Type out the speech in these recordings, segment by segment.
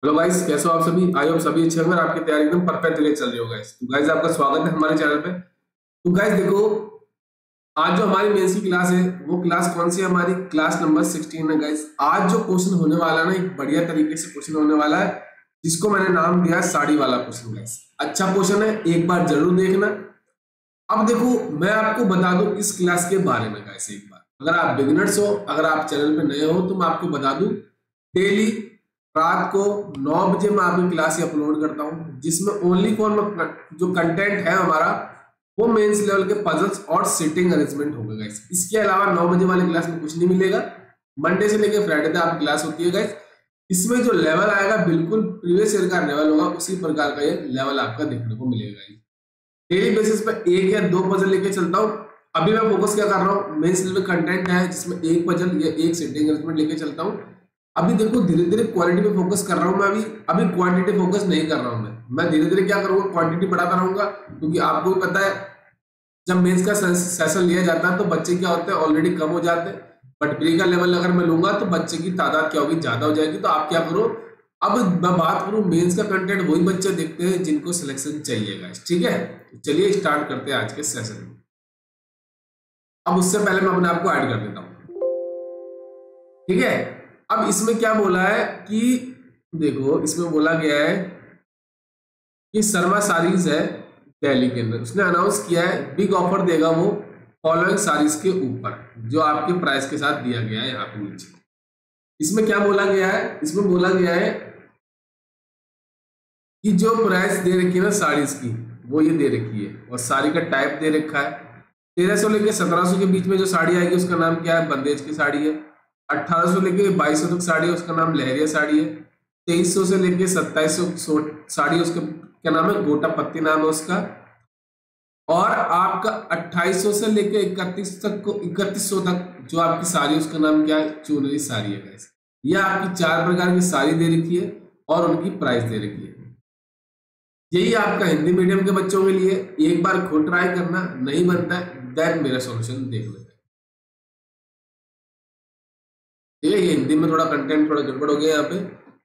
Hello guys, कैसे हो आप सभी। आई होप सभी अच्छे होंगे और आपकी तैयारी एकदम परफेक्ट तरीके से चल रही हो गाइस। तो गाइस आपका स्वागत है हमारे चैनल पे। तो गाइस देखो, आज जो हमारी मेंस की क्लास है वो क्लास कौन सी है, हमारी क्लास नंबर 16 है गाइस। आज जो क्वेश्चन होने वाला है ना, एक बढ़िया तरीके से क्वेश्चन होने वाला है जिसको मैंने नाम दिया साड़ी वाला क्वेश्चन गाइस। अच्छा क्वेश्चन है, एक बार जरूर देखना। अब देखो, मैं आपको बता दूं इस क्लास के बारे में गाइस। एक बार अगर आप बिगिनर्स हो, अगर आप चैनल पे नए हो, तो मैं आपको बता दूं डेली रात को 9 बजे मैं आपकी क्लास ही अपलोड करता हूं, जिसमें ओनली फॉर जो कंटेंट है हमारा वो मेंस लेवल के पजल्स और सिटिंग अरेंजमेंट होगा गाइस। इसके अलावा 9 बजे वाली क्लास में कुछ नहीं मिलेगा। मंडे से लेकर फ्राइडे तक आपकी क्लास होती है गाइस। इसमें जो लेवल आएगा बिल्कुल प्रीवियस ईयर का लेवल होगा, उसी प्रकार का ये लेवल आपका देखने को मिलेगा गाइस। डेली बेसिस पे एक या दो पजल लेके चलता हूँ। अभी मैं फोकस क्या कर रहा हूँ, मेंस लेवल कंटेंट है जिसमें एक पजल या एक सिटिंग अरेंजमेंट लेके चलता हूँ। अभी देखो, धीरे धीरे क्वालिटी पे फोकस कर रहा हूँ मैं। अभी क्वांटिटी फोकस नहीं कर रहा हूँ मैं धीरे धीरे क्या करूंगा, क्वांटिटी बढ़ाता रहूंगा। क्योंकि आपको भी पता है, जब मेंस का सेशन लिया जाता है तो बच्चे क्या होते हैं, ऑलरेडी कम हो जाते हैं। बट प्री का लेवल अगर मैं लूंगा तो बच्चे की तादाद क्या होगी, ज्यादा हो जाएगी। तो आप क्या करो, अब मैं बात करूं मेंस का कंटेंट वही बच्चे देखते हैं जिनको सिलेक्शन चाहिए गाइस। ठीक है, तो चलिए स्टार्ट करते हैं आज के सेशन में। अब उससे पहले मैं अपने आप को ऐड कर देता हूं। ठीक है, अब इसमें क्या बोला है कि देखो, इसमें बोला गया है कि शर्मा साड़ीज है दिल्ली के अंदर, उसने अनाउंस किया है बिग ऑफर देगा वो फॉलोइंग साड़ीज के ऊपर, जो आपके प्राइस के साथ दिया गया है यहाँ पे नीचे। इसमें क्या बोला गया है, इसमें बोला गया है कि जो प्राइस दे रखी है ना साड़ीज की, वो ये दे रखी है और साड़ी का टाइप दे रखा है। 1300 लेके 1700 के बीच में जो साड़ी आएगी उसका नाम क्या है, बंदेज की साड़ी है। 1800 लेके 2200 तक साड़ी है, उसका नाम लहरिया साड़ी है। 2300 से लेके 2700 साड़ी है, उसका क्या नाम है, गोटा पत्ती नाम है उसका। और आपका 2800 से लेके 3100 तक जो आपकी साड़ी है उसका नाम क्या है, चुनरी साड़ी है गाइस। ये आपकी 4 प्रकार की साड़ी दे रखी है और उनकी प्राइस दे रखी है। यही आपका हिंदी मीडियम के बच्चों के लिए। एक बार खुद ट्राई करना, नहीं बनता है देन मेरा सॉल्यूशन देख लेना। ठीक है, ये हिंदी में थोड़ा कंटेंट थोड़ा गड़बड़ हो गया यहाँ पे,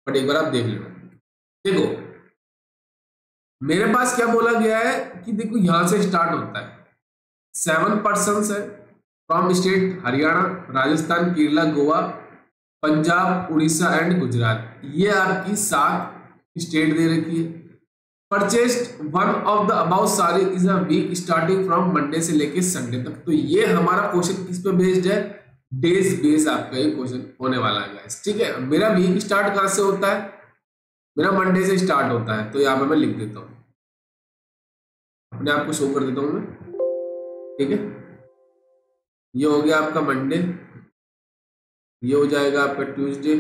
बट एक बार आप देख लेना। देखो, मेरे पास क्या बोला गया है कि देखो यहां से स्टार्ट होता है। 7 पर्सन है from state Haryana, Rajasthan, Kerala, Goa, Punjab, Orissa and Gujarat. ये आपकी 7 स्टेट दे रखी है। Purchased one of the about sari is a week starting from Monday से लेके संडे तक। तो ये हमारा क्वेश्चन किस पे बेस्ड है, डेज बेस आपका ये क्वेश्चन होने वाला है गाइस। ठीक है, मेरा वीक स्टार्ट कहां से होता है, मेरा मंडे से स्टार्ट होता है। तो यहाँ पे मैं लिख देता हूँ, अपने आप को शो कर देता हूँ मैं। ठीक है, ये हो गया आपका मंडे, ये हो जाएगा आपका ट्यूसडे,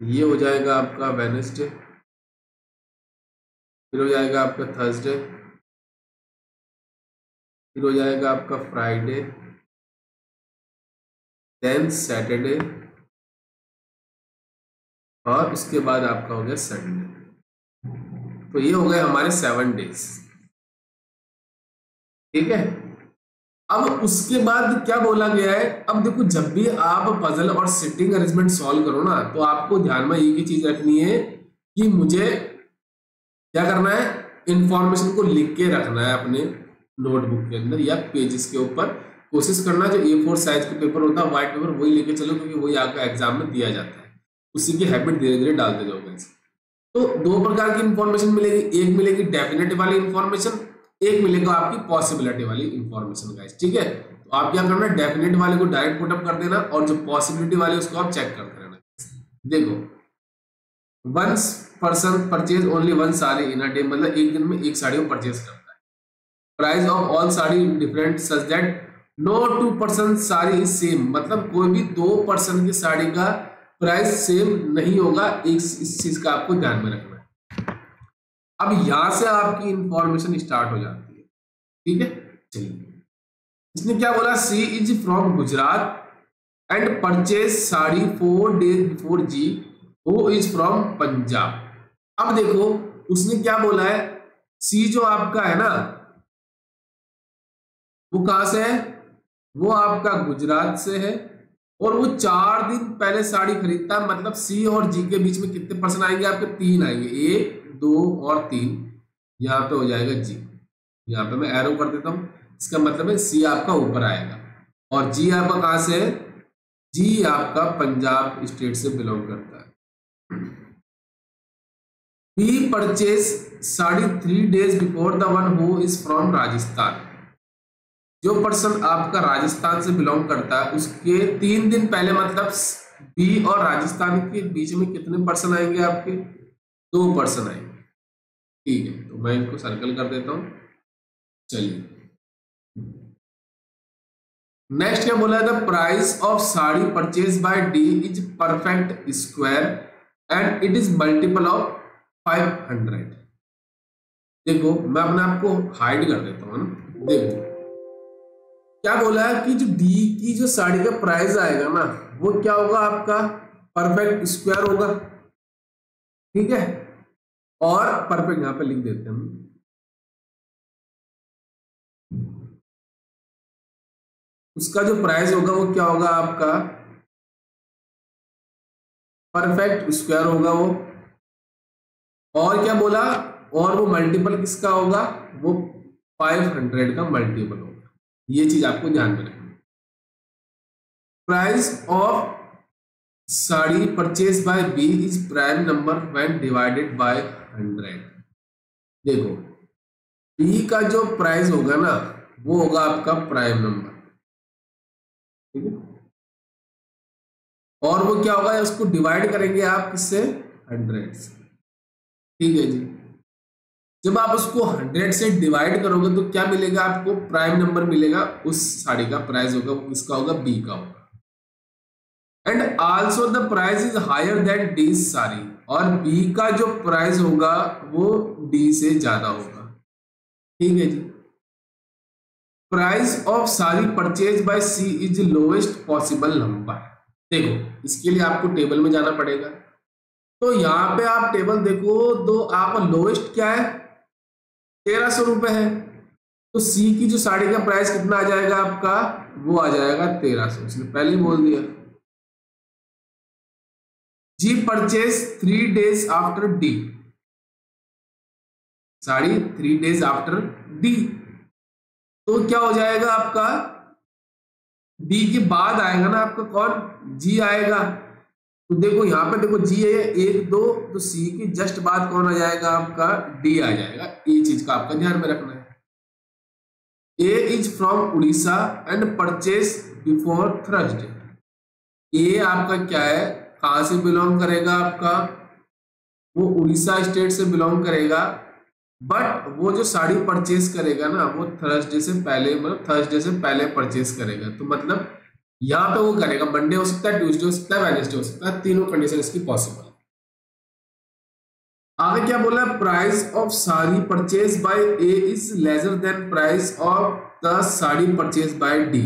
ये हो जाएगा आपका वेडनेसडे, फिर हो जाएगा आपका थर्सडे, फिर हो जाएगा आपका फ्राइडे, देन सैटरडे, और उसके बाद आपका हो गया संडे। तो ये हो गए हमारे 7 डेज। ठीक है, अब उसके बाद क्या बोला गया है, अब देखो जब भी आप पजल और सिटिंग अरेंजमेंट सॉल्व करो ना, तो आपको ध्यान में एक ही चीज रखनी है कि मुझे क्या करना है, इंफॉर्मेशन को लिख के रखना है अपने नोटबुक के अंदर या पेजेस के ऊपर। कोशिश करना जो A4 साइज का पेपर होता है, व्हाइट पेपर, वही लेके चलो, क्योंकि वही आपका एग्जाम में दिया जाता है। उसी की हैबिट धीरे धीरे डालते जाओ गाइस। तो 2 प्रकार की इंफॉर्मेशन मिलेगी, एक मिलेगी डेफिनेट वाली इंफॉर्मेशन, एक मिलेगा आपकी पॉसिबिलिटी वाली इंफॉर्मेशन गाइस। ठीक है, तो आप क्या करना है, डेफिनेट वाले को डायरेक्ट पुटअप कर देना और जो पॉसिबिलिटी वाली उसको आप चेक करते रहना। देखो, once person purchase only one sari in a day, मतलब एक दिन में एक साड़ी को परचेज करता है। Price of all sari different such that no 2 person sari is same, मतलब कोई भी 2 पर्सन की साड़ी का प्राइस सेम नहीं होगा। इस चीज का आपको ध्यान में रखना है। अब यहां से आपकी इंफॉर्मेशन स्टार्ट हो जाती है। ठीक है, चलिए, इसने क्या बोला, she is from Gujarat and purchase sari 4 days before G, who is from Punjab. अब देखो, उसने क्या बोला है, सी जो आपका है ना, वो कहां से है, वो आपका गुजरात से है। और वो 4 दिन पहले साड़ी खरीदता है, मतलब सी और जी के बीच में कितने परसेंट आएंगे आपके? 3 आएंगे, 1 2 और 3। यहाँ पे हो जाएगा जी, यहाँ पे मैं एरो कर देता हूँ, इसका मतलब है सी आपका ऊपर आएगा। और जी आपका कहाँ से है? जी आपका पंजाब स्टेट से बिलोंग करता है। B purchase sari 3 days before the one who is from Rajasthan. जो पर्सन आपका राजस्थान से बिलोंग करता है उसके 3 दिन पहले, मतलब बी और राजस्थान के बीच में कितने पर्सन आएंगे आपके? 2 पर्सन आएंगे। ठीक है, तो मैं इनको सर्कल कर देता हूं। चलिए नेक्स्ट क्या बोला है? The price of sari purchase bye D is perfect square and it is multiple of 500। देखो मैं अपने आप को हाइड कर देता हूँ ना। देखो क्या बोला है कि जो डी की जो साड़ी का प्राइस आएगा ना वो क्या होगा आपका? परफेक्ट स्क्वायर होगा। ठीक है, और परफेक्ट यहां पे लिख देते हैं हम। उसका जो प्राइस होगा वो क्या होगा आपका? परफेक्ट स्क्वायर होगा वो। और क्या बोला? और वो मल्टीपल किसका होगा? वो 500 का मल्टीपल होगा। ये चीज आपको ध्यान में रखना। Price of sari purchase by B is prime number when divided by 100। देखो बी का जो प्राइस होगा ना वो होगा आपका प्राइम नंबर। ठीक है, और वो क्या होगा? उसको डिवाइड करेंगे आप किससे? 100 से। ठीक है जी, जब आप उसको 100 से डिवाइड करोगे तो क्या मिलेगा आपको? प्राइम नंबर मिलेगा। उस साड़ी का प्राइस होगा वो किसका होगा? बी का होगा। And also the price is higher than D sari, और बी का जो प्राइस होगा वो डी से ज्यादा होगा। ठीक है जी। Price of sari purchase by she is lowest possible number. देखो इसके लिए आपको टेबल में जाना पड़ेगा। तो यहां पे आप टेबल देखो, तो आपका लोएस्ट क्या है? 1300 रुपए है। तो सी की जो साड़ी का प्राइस कितना आ जाएगा आपका? वो आ जाएगा 1300। इसने पहले ही बोल दिया। G purchase 3 days after D, sari 3 days after D. तो क्या हो जाएगा आपका? डी के बाद आएगा ना आपका कौन? जी आएगा। तो देखो यहाँ पे देखो जी है 1 2, तो सी की जस्ट बाद कौन आ जाएगा आपका? डी आ जाएगा। ये चीज का आपका ध्यान में रखना है। A is from Orissa and purchase before Thursday. A आपका क्या है? कहां से बिलोंग करेगा आपका? वो उड़ीसा स्टेट से बिलोंग करेगा। बट वो जो साड़ी परचेज करेगा ना वो थर्सडे से पहले, मतलब थर्सडे से पहले परचेज करेगा। तो मतलब यहाँ पे वो करेगा मंडे हो सकता है, ट्यूसडे हो सकता है, वेडनेसडे हो सकता है। तीनों कंडीशन इसकी पॉसिबल। आगे क्या बोला? Price of sari purchase by A is lesser than price of the sari purchase bye D.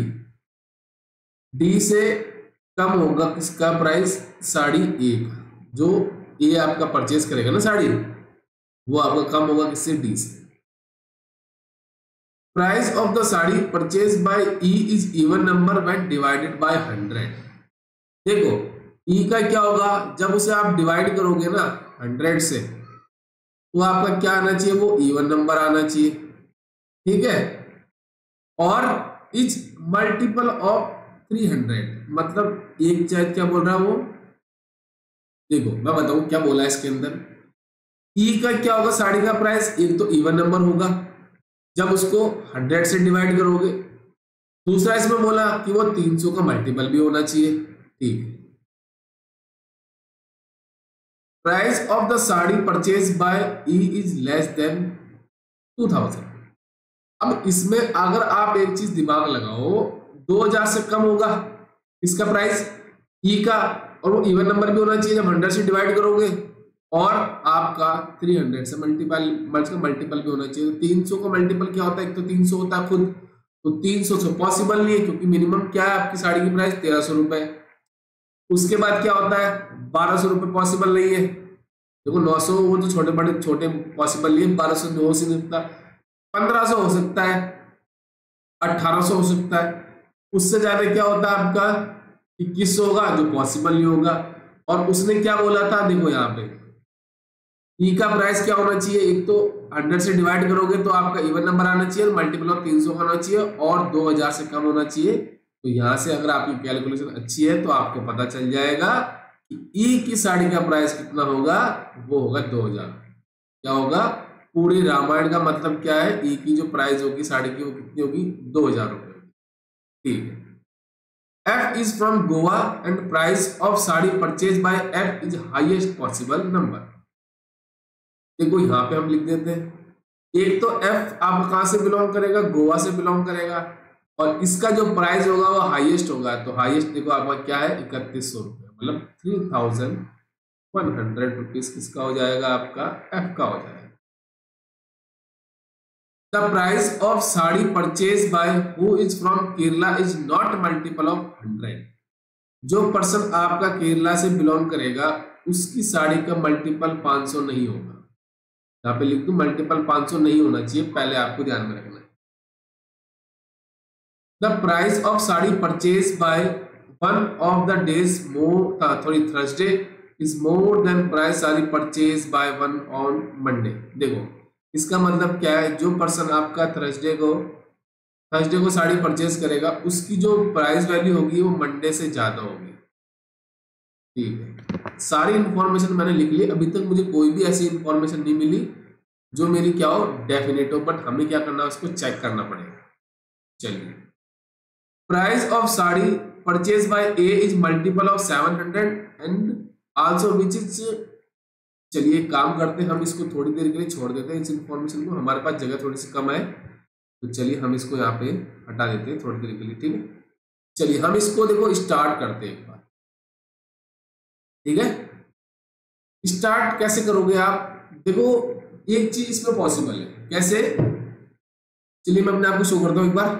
D से कम होगा किसका प्राइस? साड़ी ए का। जो ए आपका परचेज करेगा ना साड़ी, वो आपका कम होगा किससे? डी से। Price of the sari purchase bye E is even number when divided by 100। देखो ई का क्या होगा? जब उसे आप डिवाइड करोगे ना 100 से, तो आपका क्या आना चाहिए? वो इवन नंबर आना चाहिए। ठीक है, और इज मल्टीपल ऑफ 300, मतलब एक चाहे क्या बोल रहा है वो? देखो मैं बताऊं क्या बोला है इसके अंदर। ई का क्या होगा? साड़ी का प्राइस एक तो इवन नंबर होगा जब उसको 100 से डिवाइड करोगे। दूसरा इसमें बोला कि वो 300 का मल्टीपल भी होना चाहिए। ठीक है, price of the sari purchase bye E is less than 2000। अब इसमें अगर आप एक चीज दिमाग लगाओ, 2000 से कम होगा इसका प्राइस ई का, और वो इवन नंबर भी होना चाहिए जब 100 से डिवाइड करोगे, और आपका 300 से मल्टीपल भी होना चाहिए। तो 300 का मल्टीपल क्या होता है? एक तो 300 होता है खुद, तो 300 से पॉसिबल नहीं है क्योंकि मिनिमम क्या है आपकी साड़ी की प्राइस? 1300 रुपए। उसके बाद क्या होता है? 1200 रुपए पॉसिबल नहीं है। देखो 900 वो तो छोटे पॉसिबल नहीं है। 1200 हो सकता है, 1500 हो सकता है, 1800 हो सकता है। उससे ज्यादा क्या होता है आपका? 2100 होगा जो पॉसिबल नहीं होगा। और उसने क्या बोला था, देखो यहाँ पे ई का प्राइस क्या होना चाहिए, एक तो 100 से डिवाइड करोगे तो आपका इवन नंबर आना चाहिए, मल्टीपल ऑफ 300 होना चाहिए और 2000 से कम होना चाहिए। तो यहाँ से अगर आपकी कैलकुलेशन अच्छी है तो आपको पता चल जाएगा कि ई की साड़ी का प्राइस कितना होगा, वो होगा 2000। क्या होगा, पूरे रामायण का मतलब क्या है, ई की जो प्राइस होगी साड़ी की वो कितनी होगी, 2000 रुपए। ठीक है। F is from Goa and price of sari purchased by F is highest possible number। देखो यहाँ पे हम लिख देते हैं, एक तो F आप कहाँ से बिलोंग करेगा, गोवा से बिलोंग करेगा, और इसका जो प्राइस होगा वो हाईएस्ट होगा। तो हाईएस्ट देखो आपका क्या है, 3100 रुपये, मतलब 3100 रुपीज किसका हो जाएगा, आपका F का हो जाएगा। The price of sari purchased by who is from Kerala is not multiple of 100। जो पर्सन आपका केरला से बिलोंग करेगा उसकी साड़ी का मल्टीपल 500 नहीं होगा। यहाँ पे लिख दूं मल्टीपल 500 नहीं होना चाहिए, पहले आपको ध्यान में रखना है। The price of sari purchase by one of the days Thursday is more than price sari purchase by one on Monday. देखो इसका मतलब क्या है, जो पर्सन आपका थर्सडे को साड़ी परचेज करेगा उसकी जो प्राइस वैल्यू होगी वो मंडे से ज्यादा होगी। ठीक है, सारी इंफॉर्मेशन मैंने लिख ली। अभी तक मुझे कोई भी ऐसी इंफॉर्मेशन नहीं मिली जो मेरी क्या हो, डेफिनेट हो, बट हमें क्या करना है, उसको चेक करना पड़ेगा। चलिए, price of sari purchase by A is multiple of 700 and also which is. चलिए काम करते हैं, हम इसको थोड़ी देर के लिए छोड़ देते हैं इस इंफॉर्मेशन को, हमारे पास जगह थोड़ी सी कम है, तो चलिए हम इसको यहाँ पे हटा देते हैं थोड़ी देर के लिए। ठीक है, चलिए हम इसको देखो स्टार्ट करते हैं एक बार। ठीक है, स्टार्ट कैसे करोगे आप, देखो एक चीज इसमें पॉसिबल है, कैसे, चलिए मैं अपने आपको शो करता हूं एक बार।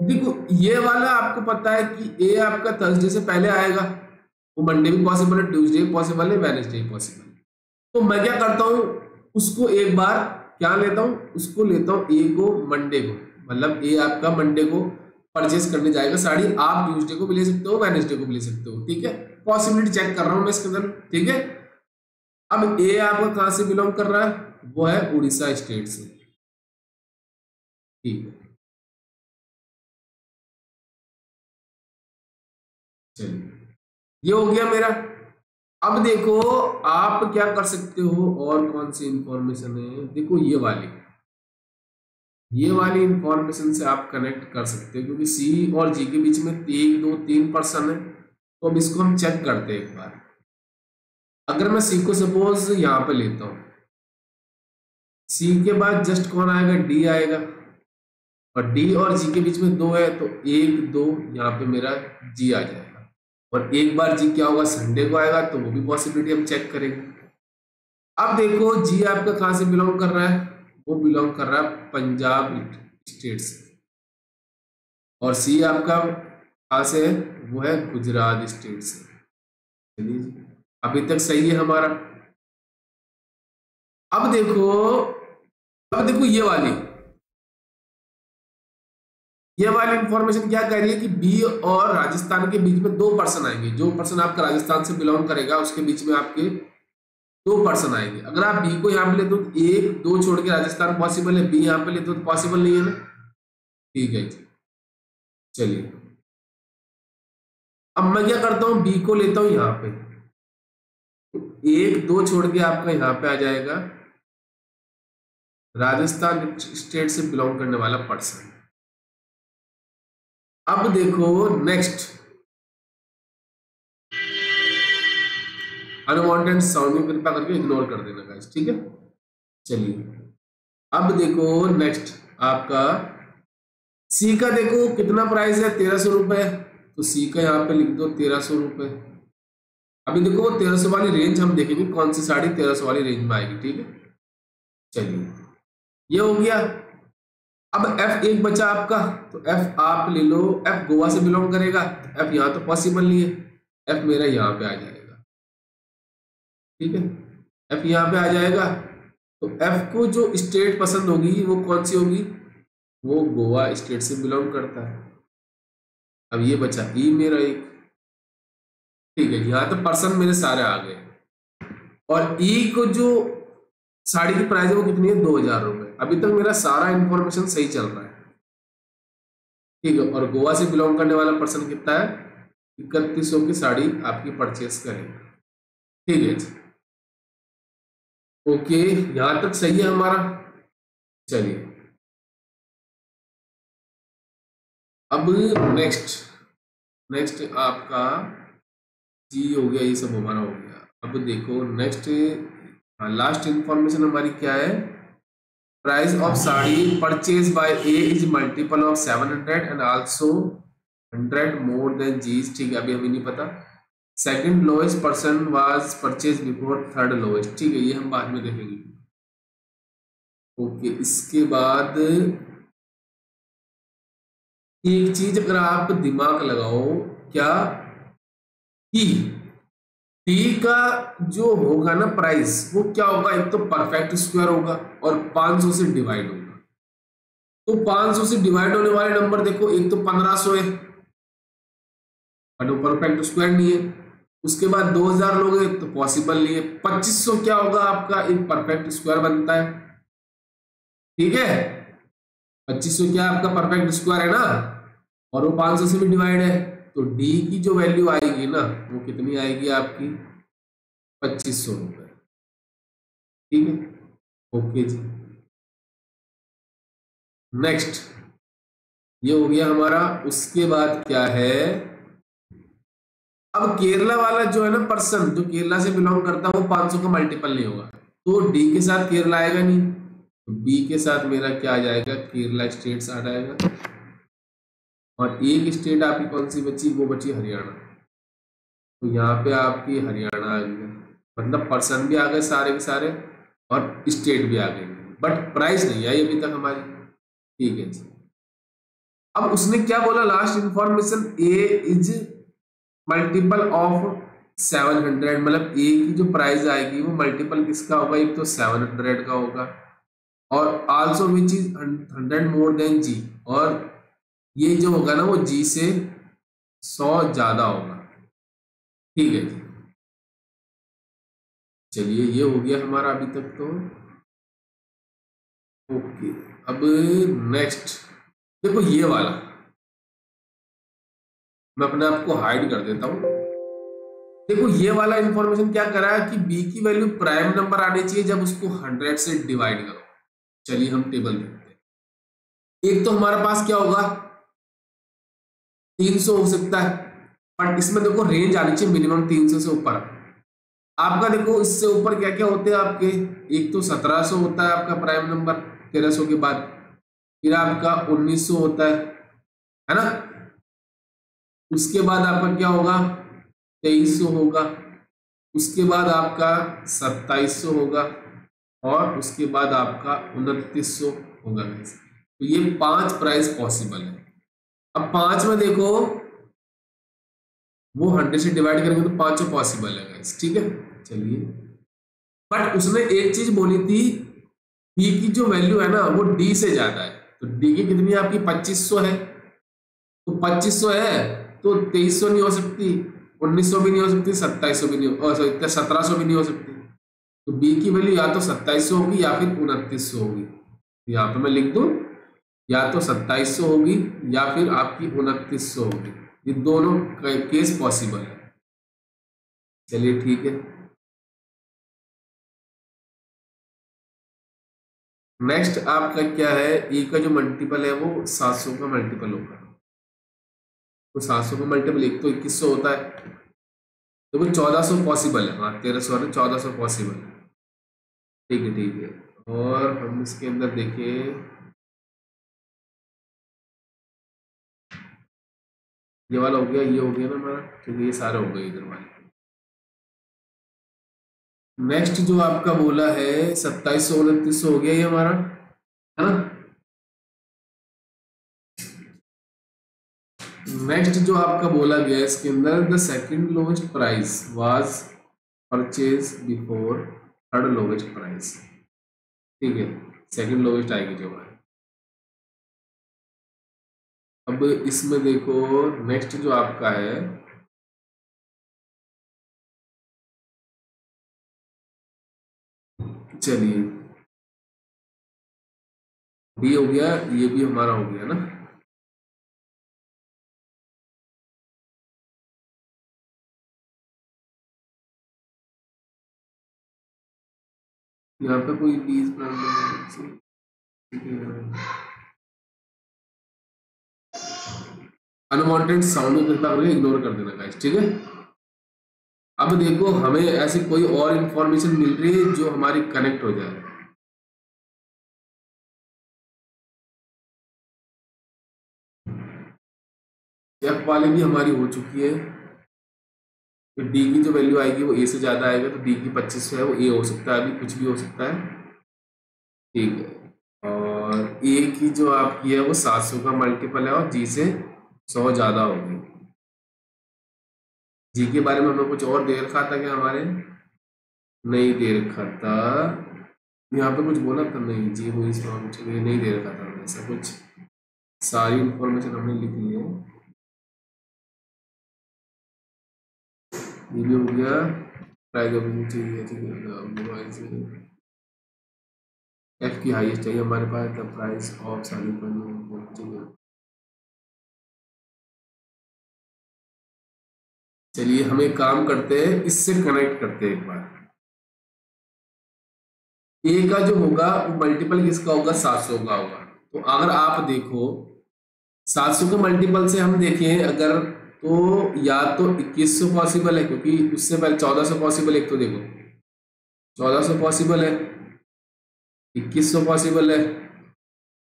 देखो ये वाला आपको पता है कि ए आपका थर्सडे से पहले आएगा, वो मंडे भी पॉसिबल है, ट्यूसडे भी पॉसिबल है, वेडनेसडे भी पॉसिबल है। तो मैं क्या करता हूं, उसको एक बार क्या लेता हूं, उसको लेता हूं ए को मंडे को, मतलब ए आपका मंडे को परचेस करने जाएगा साड़ी, आप ट्यूसडे को भी ले सकते हो, वेडनेसडे को भी ले सकते हो। ठीक है, पॉसिबिलिटी चेक कर रहा हूं मैं इसके अंदर। ठीक है, अब ए आपका कहां से बिलोंग कर रहा है, वो है उड़ीसा स्टेट से। ठीक है, चलिए ये हो गया मेरा। अब देखो आप क्या कर सकते हो, और कौन सी इंफॉर्मेशन है, देखो ये वाली इंफॉर्मेशन से आप कनेक्ट कर सकते हो, क्योंकि सी और जी के बीच में 1 2 3 पर्सन है। तो अब इसको हम चेक करते हैं एक बार। अगर मैं सी को सपोज यहां पे लेता हूं, सी के बाद जस्ट कौन आएगा, डी आएगा, और डी और जी के बीच में 2 है, तो 1 2 यहाँ पे मेरा जी आ जाएगा। और एक बार जी क्या होगा, संडे को आएगा, तो वो भी पॉसिबिलिटी हम चेक करेंगे। अब देखो जी आपका कहां से बिलोंग कर रहा है, वो बिलोंग कर रहा है पंजाब स्टेट से, और सी आपका कहां से है, वो है गुजरात स्टेट से। चलिए जी, अभी तक सही है हमारा। अब देखो ये वाली इंफॉर्मेशन क्या कह रही है कि बी और राजस्थान के बीच में 2 पर्सन आएंगे। जो पर्सन आपका राजस्थान से बिलोंग करेगा उसके बीच में आपके 2 पर्सन आएंगे। अगर आप बी को यहाँ पे लेते हो तो 1 2 छोड़ के राजस्थान पॉसिबल है, बी यहाँ पे लेते हो तो पॉसिबल नहीं है ना। ठीक है जी, चलिए अब मैं क्या करता हूं, बी को लेता हूं यहाँ पे, तो 1 2 छोड़ के आपका यहाँ पे आ जाएगा राजस्थान स्टेट से बिलोंग करने वाला पर्सन। अब देखो नेक्स्ट, अनवांटेड साउंडिंग कृपया करके इग्नोर कर देना गाइस। ठीक है, चलिए अब देखो नेक्स्ट आपका सी का, देखो कितना प्राइस है, 1300 रुपए, तो सी का यहाँ पे लिख दो 1300 रुपए। अभी देखो वो 1300 वाली रेंज हम देखेंगे कौन सी साड़ी 1300 वाली रेंज में आएगी। ठीक है, चलिए ये हो गया। अब F एक बचा आपका, तो F आप ले लो, F गोवा से बिलोंग करेगा, तो F यहाँ तो पॉसिबल नहीं है, F मेरा यहाँ पे आ जाएगा। ठीक है, F यहाँ पे आ जाएगा, तो F को जो स्टेट पसंद होगी वो कौन सी होगी, वो गोवा स्टेट से बिलोंग करता है। अब ये बचा E मेरा एक, ठीक है, यहाँ तो पर्सन मेरे सारे आ गए। और ई को जो साड़ी की प्राइस है वो कितनी है, 2000 रुपए। अभी तक मेरा सारा इंफॉर्मेशन सही चल रहा है। ठीक है, और गोवा से बिलोंग करने वाला पर्सन कितना है, 3100 की साड़ी आपकी परचेस करेगा। ठीक है जी, ओके, यहां तक सही है हमारा। चलिए अब नेक्स्ट नेक्स्ट आपका जी हो गया, ये सब हमारा हो गया। अब देखो नेक्स्ट, लास्ट इंफॉर्मेशन हमारी क्या है, price of sari purchase by A is multiple of 700 and also 100 more than G. ठीक है, अभी हमें नहीं पता। Second lowest person was purchase before third lowest. ठीक है, ये हम बाद में देखेंगे। ओके, इसके बाद एक चीज अगर आप दिमाग लगाओ क्या, कि टी का जो होगा ना प्राइस, वो क्या होगा, एक तो परफेक्ट स्क्वायर होगा और 500 से डिवाइड होगा। तो 500 से डिवाइड होने वाले नंबर देखो, एक तो 1500 है बट वो परफेक्ट स्क्वायर नहीं है। उसके बाद 2000 लोगे तो पॉसिबल नहीं है। 2500 क्या होगा आपका, एक परफेक्ट स्क्वायर बनता है। ठीक है, 2500 क्या आपका परफेक्ट स्क्वायर है ना, और वो 500 से भी डिवाइड है। तो डी की जो वैल्यू आएगी ना, वो कितनी आएगी आपकी, 2500 रुपए। ठीक है, ओके जी। नेक्स्ट ये हो गया हमारा। उसके बाद क्या है, अब केरला वाला जो है ना पर्सन, जो केरला से बिलोंग करता है, वो 500 का मल्टीपल नहीं होगा, तो डी के साथ केरला आएगा नहीं, तो बी के साथ मेरा क्या आ जाएगा, केरला स्टेट्स आ जाएगा। और एक स्टेट आपकी कौन सी बची, वो बची हरियाणा। तो यहाँ पे आपकी हरियाणा आ गया, मतलब पर्सन भी आ गए सारे के सारे और स्टेट भी आ गए, बट प्राइस नहीं आई अभी तक हमारी। ठीक है जी, अब उसने क्या बोला last information, A is multiple of 700, मतलब ए की जो प्राइस आएगी वो मल्टीपल किसका होगा, एक तो 700 का होगा, और also which is 100 more than G, और ये जो होगा ना वो जी से 100 ज्यादा होगा। ठीक है जी, चलिए ये हो गया हमारा अभी तक तो। ओके, अब नेक्स्ट देखो ये वाला, मैं अपने आप को हाइड कर देता हूं। देखो ये वाला इंफॉर्मेशन क्या करा है कि बी की वैल्यू प्राइम नंबर आनी चाहिए जब उसको 100 से डिवाइड करो। चलिए हम टेबल देखते हैं। एक तो हमारे पास क्या होगा, 300 हो सकता है, बट इसमें देखो रेंज आनी चाहिए मिनिमम 300 से ऊपर। आपका देखो इससे ऊपर क्या क्या होते हैं आपके, एक तो 1700 होता है आपका प्राइम नंबर 1300 के बाद, फिर आपका 1900 होता है ना। उसके बाद आपका क्या होगा, 2300 होगा। उसके बाद आपका 2700 होगा, और उसके बाद आपका 2900 होगा। तो ये 5 प्राइस पॉसिबल है। अब 5 में देखो वो 100 से डिवाइड करेंगे तो 5 पॉसिबल है गाइस। ठीक है, चलिए, बट उसने एक चीज बोली थी, पी की जो वैल्यू है ना वो डी से ज्यादा है। तो डी की कितनी है आपकी, 2500 है। तो 2500 है तो 2300 नहीं हो सकती, 1900 भी नहीं हो सकती, 2700 भी नहीं हो, सॉरी 1700 भी नहीं हो सकती। तो बी की वैल्यू या तो 2700 होगी या फिर 2900 होगी। तो यहाँ पे मैं लिख दूं, या तो 2700 होगी या फिर आपकी 2900 होगी। ये दोनों केस पॉसिबल है। चलिए ठीक है, नेक्स्ट आपका क्या है, ए का जो मल्टीपल है वो 700 का मल्टीपल होगा। तो 700 का मल्टीपल एक तो 2100 होता है, तो वो 1400 पॉसिबल है। हाँ 1300 है, 1400 पॉसिबल है। ठीक है ठीक है, और हम इसके अंदर देखें, ये वाला हो गया, ये हो गया ना हमारा। ठीक है, ये सारे हो गए इधर वाले। नेक्स्ट जो आपका बोला है 2700 2900 हो गया ये हमारा, है ना। नेक्स्ट जो आपका बोला गया इसके अंदर, the second lowest price was purchase before third lowest price. ठीक है, सेकंड लोवेस्ट आएगी जो हमारी। अब इसमें देखो नेक्स्ट जो आपका है, चलिए डी हो गया, ये भी हमारा हो गया ना। यहाँ पे कोई बीज अनवांटेड साउंड को कृपया करके इग्नोर कर देना गाइस, ठीक है। अब देखो हमें ऐसी कोई और इंफॉर्मेशन मिल रही है जो हमारी कनेक्ट हो जाए। एफ वाले भी हमारी हो चुकी है, तो डी की जो वैल्यू आएगी वो ए से ज्यादा आएगा, तो डी की 25 है वो ए हो सकता है, अभी कुछ भी हो सकता है, ठीक है। और ए की जो आपकी है वो 700 का मल्टीपल है और जी से 100 ज्यादा होगी। जी के बारे में हमें कुछ और दे रखा था क्या हमारे? नहीं दे रखा था, यहाँ पे कुछ बोला था नहीं, जी वो इस नहीं दे रखा था ऐसा कुछ। सारी इंफॉर्मेशन हमने लिख ली है, ये भी हो गया। प्राइस चाहिए, एफ की हाईएस्ट चाहिए हमारे पास, द प्राइस ऑफ सारी। चलिए हम एक काम करते हैं, इससे कनेक्ट करते हैं एक बार। ए का जो होगा वो मल्टीपल किसका होगा? 700 का होगा। तो अगर आप देखो 700 के मल्टीपल से हम देखें अगर, तो या तो 2100 पॉसिबल है, क्योंकि उससे पहले 1400 पॉसिबल है, एक तो देखो 1400 पॉसिबल है, 2100 पॉसिबल है,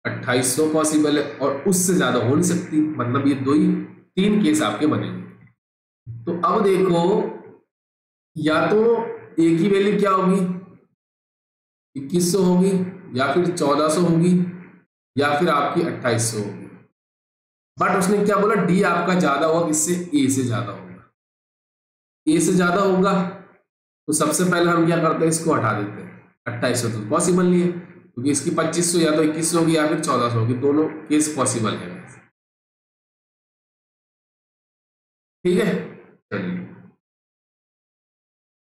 2800 पॉसिबल है, और उससे ज्यादा हो नहीं सकती। मतलब ये दो ही 3 केस आपके बनेंगे। तो अब देखो या तो ए की वैल्यू क्या होगी? 2100 होगी, या फिर 1400 होगी, या फिर आपकी 2800 होगी। बट उसने क्या बोला? डी आपका ज्यादा होगा, किससे? ए से ज्यादा होगा। ए से ज्यादा होगा तो सबसे पहले हम क्या करते हैं, इसको हटा देते हैं। 2800 तो पॉसिबल नहीं है, क्योंकि इसकी 2500 या तो 2100 होगी या फिर 1400 होगी, दोनों केस पॉसिबल है, ठीक है। चलिए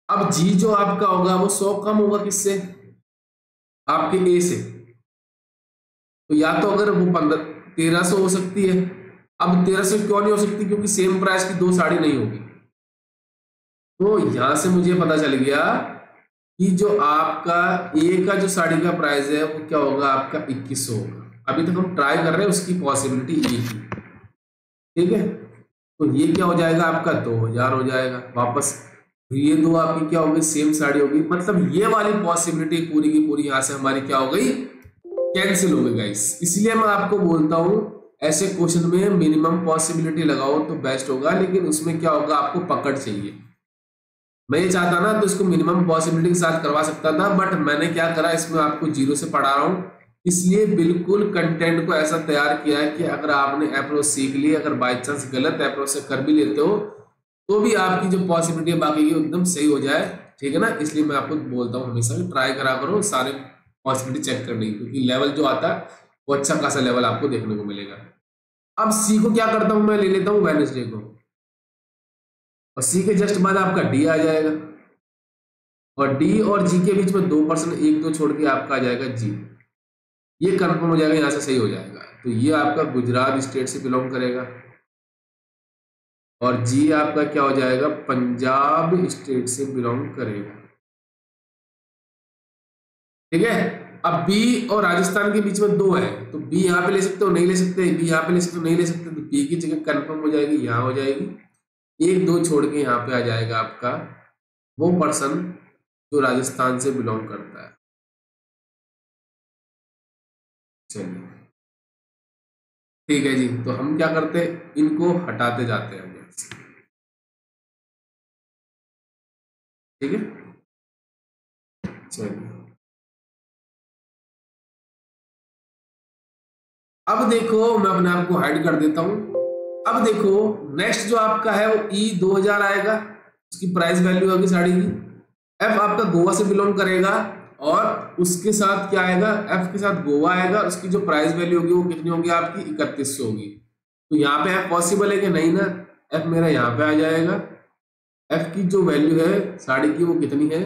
अब जी जो आपका होगा वो 100 कम होगा, किससे? आपके ए से। तो या तो अगर वो 1300 हो सकती है। अब 1300 क्यों नहीं हो सकती? क्योंकि सेम प्राइस की 2 साड़ी नहीं होगी। तो यहां से मुझे पता चल गया कि जो आपका ए का जो साड़ी का प्राइस है वो क्या होगा? आपका 2100 होगा। अभी तक हम ट्राई कर रहे हैं उसकी पॉसिबिलिटी ए की, ठीक है। तो ये क्या हो जाएगा? आपका 2000 हो जाएगा वापस। ये दो आपकी क्या होगी? सेम साड़ी होगी। मतलब ये वाली पॉसिबिलिटी पूरी की पूरी यहां से हमारी क्या हो गई? कैंसिल हो गई गाइस। इसलिए मैं आपको बोलता हूं ऐसे क्वेश्चन में मिनिमम पॉसिबिलिटी लगाओ तो बेस्ट होगा, लेकिन उसमें क्या होगा? आपको पकड़ चाहिए। मैं ये चाहता ना तो इसको मिनिमम पॉसिबिलिटी के साथ करवा सकता था, बट मैंने क्या करा, इसमें आपको 0 से पढ़ा रहा हूं, इसलिए बिल्कुल कंटेंट को ऐसा तैयार किया है कि अगर आपने अप्रोच सीख ली, अगर बाई चांस गलत अप्रोच से कर भी लेते हो तो भी आपकी जो पॉसिबिलिटी है बाकी की एकदम सही हो जाए, ठीक है ना। इसलिए मैं आपको बोलता हूँ हमेशा ट्राई करा करो सारे पॉसिबिलिटी चेक करने की, क्योंकि लेवल जो आता है वो अच्छा खासा लेवल आपको देखने को मिलेगा। अब सी को क्या करता हूं मैं? ले लेता हूं वेडनेसडे को, और सी के जस्ट बाद आपका डी आ जाएगा, और डी और जी के बीच में 2%, 1-2 छोड़ के आपका आ जाएगा जी। ये कंफर्म हो जाएगा, यहां से सही हो जाएगा। तो ये आपका गुजरात स्टेट से बिलोंग करेगा, और जी आपका क्या हो जाएगा? पंजाब स्टेट से बिलोंग करेगा, ठीक है। अब बी और राजस्थान के बीच में 2 है, तो बी यहां पे ले सकते हो, नहीं ले सकते, बी यहां पे ले सकते हो, नहीं ले सकते, तो बी की जगह कंफर्म हो जाएगी, यहां हो जाएगी। 1-2 छोड़ के यहाँ पे आ जाएगा आपका वो पर्सन जो राजस्थान से बिलोंग करता है। चलिए ठीक है जी, तो हम क्या करते हैं, इनको हटाते जाते हैं, ठीक है। चलिए अब देखो मैं अपने आप को हाइड कर देता हूं। अब देखो नेक्स्ट जो आपका है वो ई 2000 आएगा, उसकी प्राइस वैल्यू होगी साड़ी की। एफ आपका गोवा से बिलोंग करेगा, और उसके साथ क्या आएगा? एफ के साथ गोवा आएगा, उसकी जो प्राइस वैल्यू होगी वो कितनी होगी? आपकी 3100 होगी। तो यहाँ पे एफ पॉसिबल है कि नहीं ना? एफ मेरा यहाँ पे आ जाएगा। एफ की जो वैल्यू है साड़ी की वो कितनी है?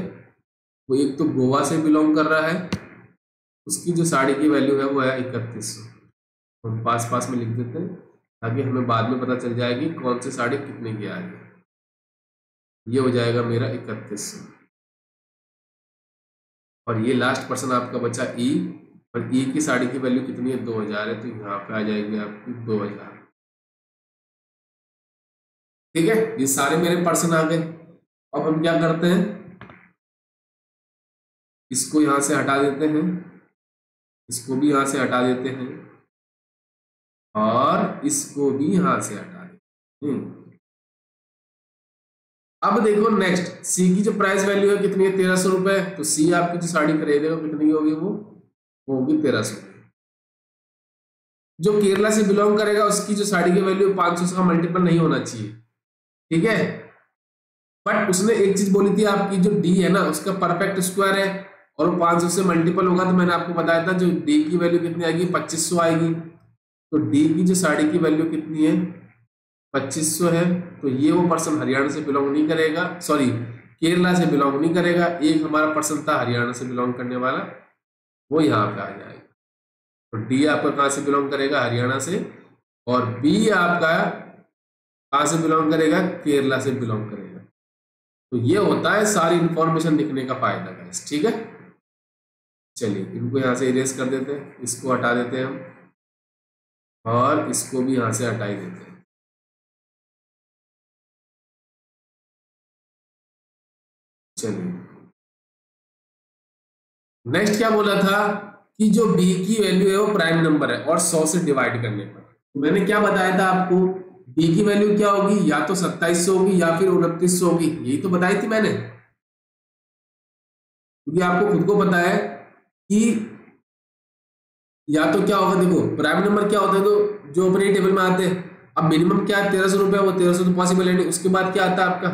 वो एक तो गोवा से बिलोंग कर रहा है, उसकी जो साड़ी की वैल्यू है वो है 3100। हम पास पास में लिख देते हैं ताकि हमें बाद में पता चल जाएगी कौन सी साड़ी कितने की आ रही है। ये हो जाएगा मेरा 3100। और ये लास्ट पर्सन आपका बचा ई, और ई की साड़ी की वैल्यू कितनी है 2000 है, तो यहाँ पे आ जाएगी आपकी 2000। ठीक है, ये सारे मेरे पर्सन आ गए। अब हम क्या करते हैं, इसको यहां से हटा देते हैं, इसको भी यहां से हटा देते हैं, और इसको भी यहां से हटा देते हैं। अब देखो नेक्स्ट, सी की जो प्राइस वैल्यू है कितनी है 1300 रुपए, तो सी आपकी जो साड़ी खरीदेगा कितनी की होगी, वो होगी 1300। जो केरला से बिलोंग करेगा उसकी जो साड़ी की वैल्यू 500 का मल्टीपल नहीं होना चाहिए। ठीक है, बट उसने एक चीज बोली थी, आपकी जो डी है ना उसका परफेक्ट स्क्वायर है और वो 500 से मल्टीपल होगा, तो मैंने आपको बताया था जो डी की वैल्यू कितनी आएगी 2500 आएगी। तो डी की जो साड़ी की वैल्यू कितनी है 2500 है, तो ये वो पर्सन हरियाणा से बिलोंग नहीं करेगा, सॉरी केरला से बिलोंग नहीं करेगा। एक हमारा पर्सन था हरियाणा से बिलोंग करने वाला, वो यहाँ पे आ जाएगा। तो डी आपका कहाँ से बिलोंग करेगा, हरियाणा से, और बी आपका कहाँ से बिलोंग करेगा, केरला से बिलोंग करेगा। तो ये होता है सारी इंफॉर्मेशन लिखने का फायदा गाइस। ठीक है, चलिए इनको यहाँ से इरेज कर देते हैं, इसको हटा देते हैं हम, और इसको भी यहाँ से हटा ही देते हैं। चलिए नेक्स्ट क्या बोला था कि जो बी की वैल्यू है वो प्राइम नंबर है और 100 से डिवाइड करने पर, तो मैंने क्या बताया था आपको, बी की वैल्यू क्या होगी, या तो 2700 होगी या फिर 2900 होगी, यही तो बताई थी मैंने। क्योंकि आपको खुद को पता है कि या तो क्या होगा, देखो प्राइम नंबर क्या होता है तो जो अपने टेबल में आते हैं, अब मिनिमम क्या है 1300 रुपए, वो 1300 तो पॉसिबल है नहीं, उसके बाद क्या आता है आपका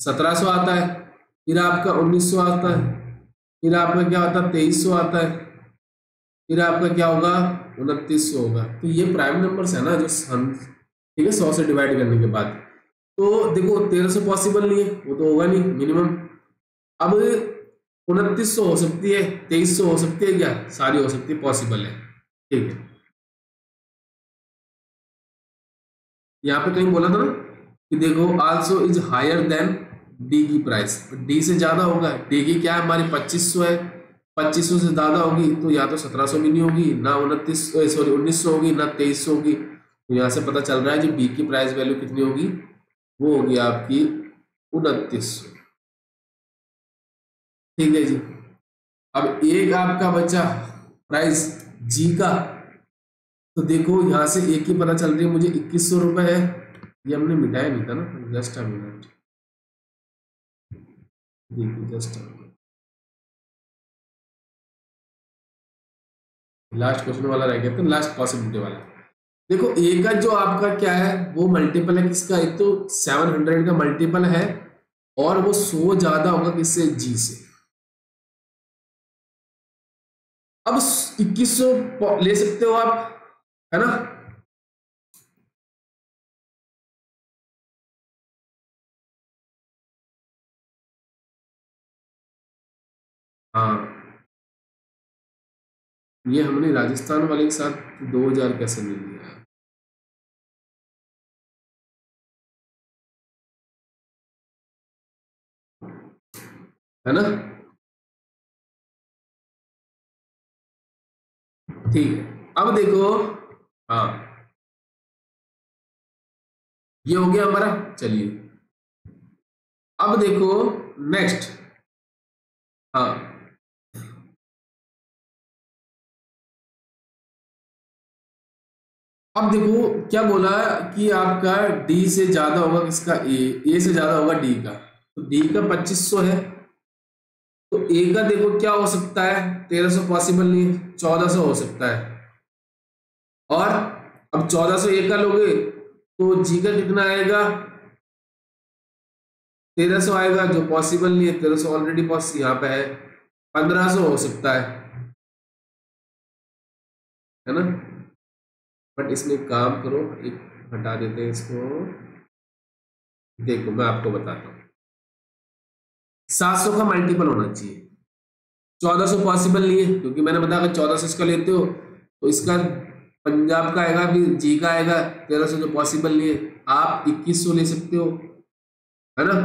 1700 आता है, फिर आपका 1900 आता है, फिर आपका क्या आता है 2300 आता है, फिर आपका क्या होगा 2900 होगा। तो ये प्राइम नंबर्स है ना जो हम, ठीक है 100 से डिवाइड करने के बाद। तो देखो 1300 पॉसिबल नहीं है, वो तो होगा नहीं मिनिमम। अब 2900 हो सकती है, 2300 हो सकती है, क्या सारी हो सकती है, पॉसिबल है। ठीक है, यहाँ पे कहीं बोला था ना कि देखो also is higher than D की प्राइस, डी से ज्यादा होगा, डी की क्या है हमारी 2500 है, 2500 से ज्यादा होगी तो या तो 1700 भी नहीं होगी, ना 1900 होगी, ना 2300 होगी। तो यहाँ से पता चल रहा है जो बी की प्राइस वैल्यू कितनी होगी, वो होगी आपकी 2900। ठीक है जी, अब एक आपका बचा प्राइस जी का, तो देखो यहां से एक ही पता चल रही है मुझे 2100 रुपए है, ये हमने मिटाया नहीं था ना, जस्ट अ मिनट, देखिए जस्ट लास्ट क्वेश्चन वाला रह गया था, लास्ट पॉसिबिलिटी वाला। देखो ए का जो आपका क्या है वो मल्टीपल है किसका, एक तो 700 का मल्टीपल है, और वो 100 ज्यादा होगा किससे, जी से। अब 2100 ले सकते हो आप, है ना, हाँ ये हमने राजस्थान वाले के साथ 2000 कैसे ले लिया, है ना। ठीक है, अब देखो, हाँ ये हो गया हमारा। चलिए अब देखो नेक्स्ट, हाँ अब देखो क्या बोला कि आपका डी से ज्यादा होगा किसका, ए से ज्यादा होगा डी का, तो डी का 2500 है, तो ए का देखो क्या हो सकता है, 1300 पॉसिबल नहीं है, 1400 हो सकता है। और अब 1400 ए का लोगे तो जी का कितना आएगा, 1300 आएगा, जो पॉसिबल नहीं है, 1300 ऑलरेडी यहाँ पे है, 1500 हो सकता है ना। बट इसमें एक काम करो, एक हटा देते हैं इसको, देखो मैं आपको बताता हूँ 700 का मल्टीपल होना चाहिए, 1400 पॉसिबल नहीं है, क्योंकि मैंने बताया अगर 1400 इसका लेते हो तो इसका पंजाब का आएगा, फिर जी का आएगा 1300, जो पॉसिबल नहीं है। आप 2100 ले सकते हो, है ना,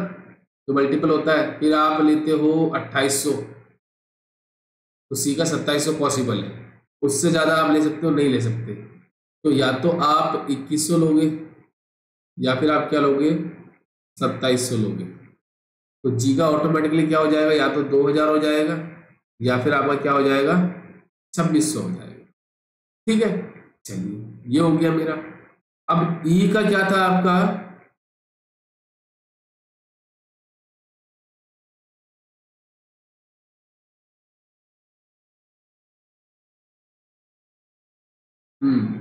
तो मल्टीपल होता है। फिर आप लेते हो 2800, तो सी का 2700 पॉसिबल है, उससे ज्यादा आप ले सकते हो, नहीं ले सकते। तो या तो आप 2100 लोगे या फिर आप क्या लोगे, 2700 लोगे। तो जी का ऑटोमेटिकली क्या हो जाएगा, या तो 2000 हो जाएगा या फिर आपका क्या हो जाएगा, 2600 हो जाएगा। ठीक है, चलिए ये हो गया मेरा। अब ई का क्या था आपका,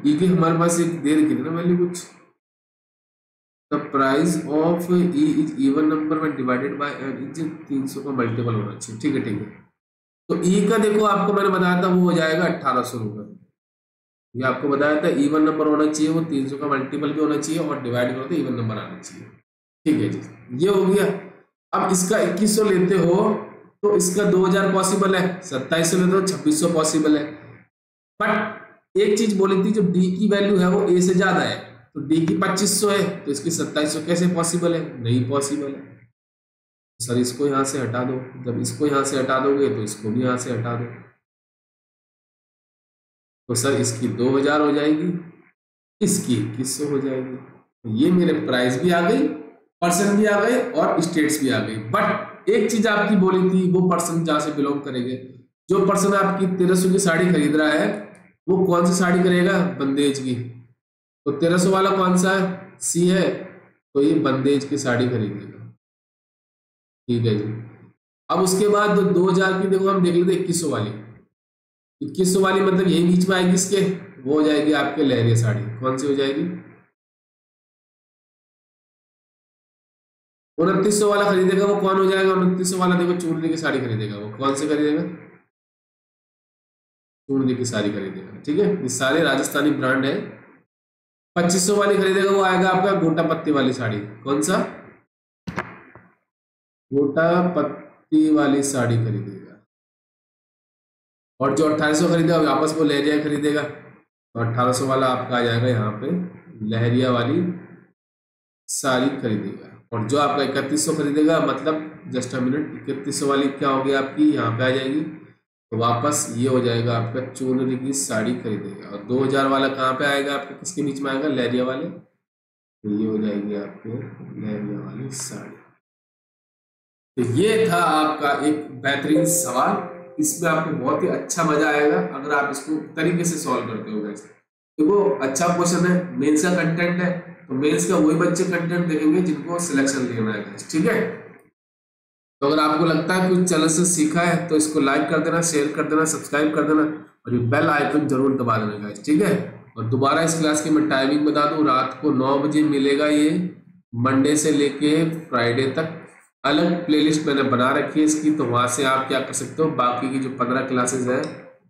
ई की हमारे पास एक दे रखी थी ना वैल्यू कुछ, the price of E is even number when divided by N is 300 का मल्टीपल होना चाहिए। ठीक है ठीक है, तो ई का देखो आपको मैंने बताया था वो हो जाएगा 1800 रुपये। ये आपको बताया था इवन नंबर होना चाहिए, वो 300 का मल्टीपल भी होना चाहिए और डिवाइड करो तो इवन नंबर आना चाहिए। ठीक है जी, ये हो गया। अब इसका 2100 लेते हो तो इसका 2000 पॉसिबल है, 2700 लेते हो 2600 पॉसिबल है। बट एक चीज बोली थी, जो डी की वैल्यू है वो ए से ज्यादा है, तो डी की 2500 है तो इसकी 2700 कैसे पॉसिबल है, नहीं पॉसिबल है। सर इसको यहां से हटा दो, जब इसको यहां से हटा दोगे तो इसको भी यहां से हटा दो, तो सर इसकी 2000 हो जाएगी, इसकी 2100 हो जाएगी। तो ये मेरे प्राइस भी आ गई, पर्सन भी आ गए और स्टेट्स भी आ गई। बट एक चीज आपकी बोली थी, वो पर्सन जहां से बिलोंग करेंगे, जो पर्सन आपकी 1300 की साड़ी खरीद रहा है वो कौन सी साड़ी करेगा, बंदेज की। तो 1300 वाला कौन सा है, सी है, तो ये बंदेज की साड़ी खरीदेगा। ठीक है जी। अब उसके बाद 2000 की देखो हम देख लेते 2100 वाली, 2100 वाली मतलब यही बीच में आएगी इसके, वो हो जाएगी आपके लहरिया साड़ी। कौन सी हो जाएगी, 2900 वाला खरीदेगा वो कौन हो जाएगा, 2900 वाला देखो चूड़ने की साड़ी खरीदेगा, वो कौन से खरीदेगा, चूड़ने की साड़ी खरीदेगा। ठीक है, ये सारे राजस्थानी ब्रांड है। 2500 वाली खरीदेगा वो आएगा आपका गोटा पत्ती वाली साड़ी। कौन सा, गोटा पत्ती वाली साड़ी खरीदेगा। और जो 2800 खरीदेगा वापस वो लहरिया खरीदेगा, तो 1800 वाला आपका आ जाएगा यहाँ पे लहरिया वाली साड़ी खरीदेगा। और जो आपका 3100 खरीदेगा, मतलब जस्ट अ मिनट, 3100 वाली क्या होगी आपकी यहाँ पे आ जाएगी, तो वापस ये हो जाएगा आपका चुनरी की साड़ी खरीदेगा। और 2000 वाला कहाँ पे आएगा आपके, किसके बीच में आएगा, लहरिया वाले, तो ये हो जाएगी आपके लहरिया वाली साड़ी। तो ये था आपका एक बेहतरीन सवाल, इसमें आपको बहुत ही अच्छा मजा आएगा अगर आप इसको तरीके से सॉल्व करते हो। वैसे देखो अच्छा क्वेश्चन है, मेंस का कंटेंट है, तो मेंस का वही बच्चे कंटेंट देखेंगे जिनको सिलेक्शन लेना है। ठीक है, तो अगर आपको लगता है कुछ चैनल से सीखा है तो इसको लाइक कर देना, शेयर कर देना, सब्सक्राइब कर देना और ये बेल आइकन जरूर दबा देना गाइस। ठीक है, और दोबारा इस क्लास की मैं टाइमिंग बता दूं, रात को 9 बजे मिलेगा ये, मंडे से लेके फ्राइडे तक। अलग प्लेलिस्ट मैंने बना रखी है इसकी, तो वहां से आप क्या कर सकते हो, बाकी की जो 15 क्लासेस हैं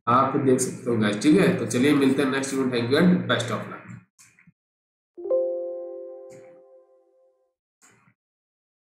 आप देख सकते हो गाइस। ठीक है, तो चलिए मिलते हैं next video. Thank you and best of luck.